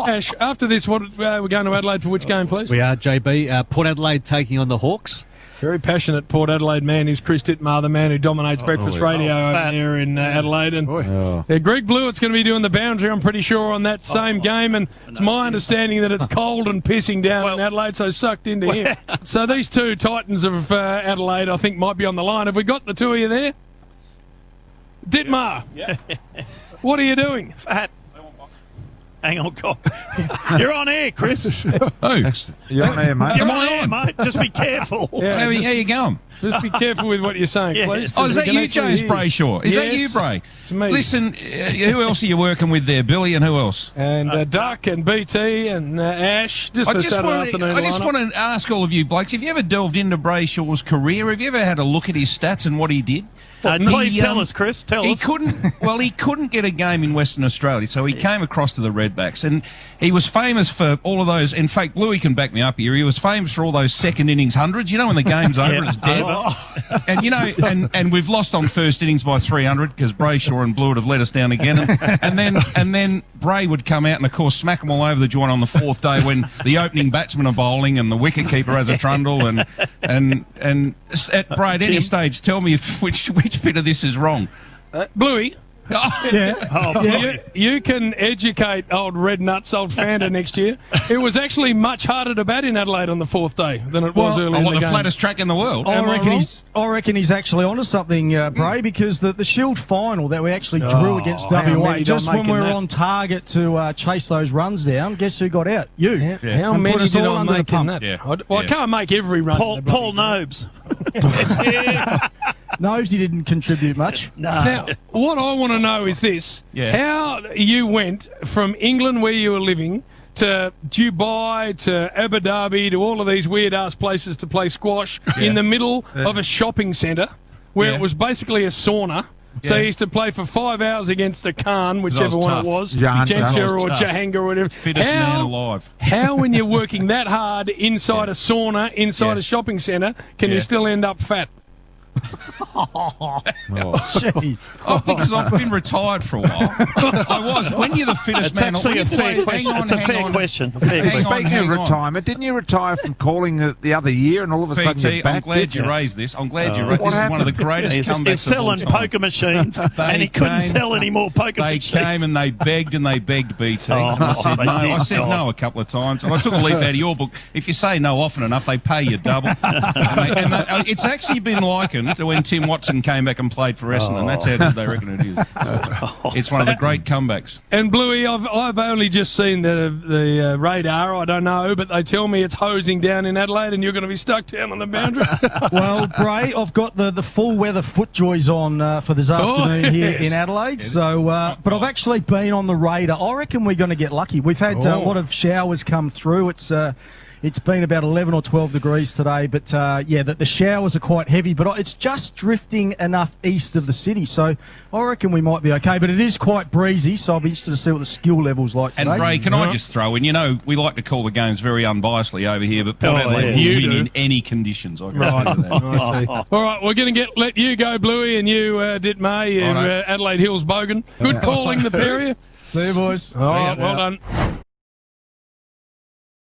Ash, after this, we're going to Adelaide for which game, please? We are, JB. Port Adelaide taking on the Hawks. Very passionate Port Adelaide man is Chris Dittmar, the man who dominates breakfast radio over there in Adelaide. And Greg Blewett's going to be doing the boundary, I'm pretty sure, on that same game. And it's my understanding that it's cold and pissing down in Adelaide, so sucked into him. So these two titans of Adelaide, I think, might be on the line. Have we got the two of you there? Dittmar, what are you doing? Fat. Hang on, cock. You're on air, Chris. Who? You're on air, mate. You're on air, mate. Just be careful. How you going? Just be careful with what you're saying, please. Oh, is that you, James Brayshaw? Is that you, Bray? It's me. Listen, who else are you working with there, Billy, and who else? And Duck and BT and Ash. I just want to ask all of you blokes, have you ever delved into Brayshaw's career? Have you ever had a look at his stats and what he did? Please tell us, Chris. Tell us. He couldn't get a game in Western Australia, so he came across to the Redbacks, and he was famous for all of those. In fact, Louis can back me up here. He was famous for all those second innings hundreds. You know, when the game's over, it's dead. And you know, and we've lost on first innings by 300 because Brayshaw and Blewett have let us down again. And then Bray would come out and, of course, smack them all over the joint on the fourth day when the opening batsmen are bowling and the wicket keeper has a trundle. And at Bray, at any stage, tell me which bit of this is wrong. Bluey. Yeah. You can educate old Red Nuts, old Founder next year. It was actually much harder to bat in Adelaide on the fourth day than it was earlier in the game. The flattest track in the world. I reckon he's actually onto something, Bray, because the Shield final that we actually drew against WA, just when we were on target to chase those runs down, guess who got out? You. How many did I make in that? I can't make every run. Paul Nobes. Nobesy didn't contribute much. No. Now, what I want to know is this. How you went from England, where you were living, to Dubai, to Abu Dhabi, to all of these weird-ass places to play squash in the middle of a shopping centre where it was basically a sauna. So he used to play for 5 hours against a Khan, whichever one it was, Jensha or Jahangir or whatever. Fittest man alive. How, when you're working that hard inside a sauna, inside a shopping centre, can you still end up fat? Jeez. Oh, because I've been retired for a while. I was. When you're the fittest man, actually a fair question. It's a fair question. Speaking of retirement, didn't you retire from calling the other year, and all of a sudden you're back? I'm glad you raised this. I'm glad you raised this. This is one of the greatest comebacks. He's selling poker machines, and he couldn't sell any more poker machines. They came and they begged BT. I said no a couple of times. And I took a leaf out of your book. If you say no often enough, they pay you double. And it's actually been likened to when Tim Watson came back and played for Essendon. That's how good they reckon it is. It's one of the great comebacks. And Bluey, I've only just seen the radar. I don't know, but they tell me it's hosing down in Adelaide, and you're going to be stuck down on the boundary. Well, Bray, I've got the full weather FootJoys on for this afternoon here in Adelaide. So, but I've actually been on the radar. I reckon we're going to get lucky. We've had a lot of showers come through. It's been about 11 or 12 degrees today, but the showers are quite heavy, but it's just drifting enough east of the city, so I reckon we might be okay. But it is quite breezy, so I'll be interested to see what the skill level's like today. And Ray, can I just throw in, we like to call the games very unbiasedly over here, but Port Adelaide will win in any conditions. I can that. All right, we're going to let you go, Bluey, and you, Dittmar, Adelaide Hills Bogan. Good calling, the pair of you. See you, boys. All right, well done.